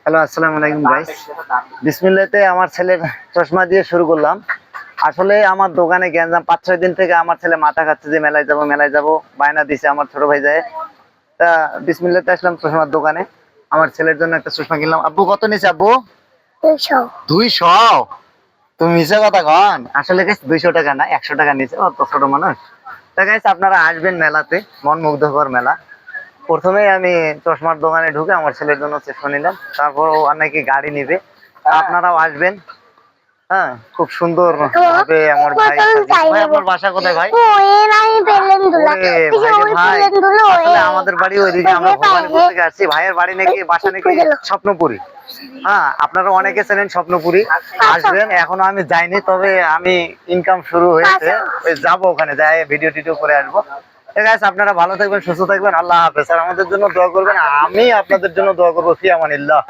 Hello, আসসালামু আলাইকুম guys. বিসমিল্লাহতে আমার ছেলের চশমা দিয়ে শুরু করলাম। আসলে আমার দোকানে গ্যাঞ্জাম ৫-৬ দিন থেকে আমার ছেলে মাথা খাচ্ছে যে মেলায় যাব বায়না দিছে আমার ছোট ভাই যায়। তা বিসমিল্লাহতে আসলাম চশমার দোকানে। আমার ছেলের জন্য একটা চশমা কিনলাম। আব্বু কত নিছে আব্বু? 200 200? তুমি মিছা কথা কন। আসলে গাইস 200 টাকা না 100 টাকা নিছে, অত ছোট মানুষ। তা গাইস আপনারা আসবেন মেলাতে, মন মুগ্ধকর মেলা। প্রথমে আমি চশমার দোকানে ঢুকে আমার ছেলের জন্য চশমা নিলাম, তারপর ও নাকি গাড়ি নিবে। আপনারাও আসবেন। হ্যাঁ, খুব সুন্দর ভাবে আমার ভাই ভাই আপনার বাসা কোথায় ভাই? আসলে আমাদের বাড়ি ওইদিকে, আমরা ভবানীপুর থেকে আসছি। ভাইয়ের বাড়ি নাকি বাসা নাকি স্বপ্নপুরি। হ্যাঁ, আপনারা অনেকে চেনেন স্বপ্নপুরি। আসবেন, এখনো আমি যাইনি, তবে আমি ইনকাম শুরু হয়েছে, ওই যাবো ওখানে যাই ভিডিও টিডিও করে আসবো। ঠিক আছে, আপনারা ভালো থাকবেন, সুস্থ থাকবেন, আল্লাহ হাফেজ। আর আমাদের জন্য দোয়া করবেন, আমি আপনাদের জন্য দোয়া করবো। ফি আমানিল্লাহ।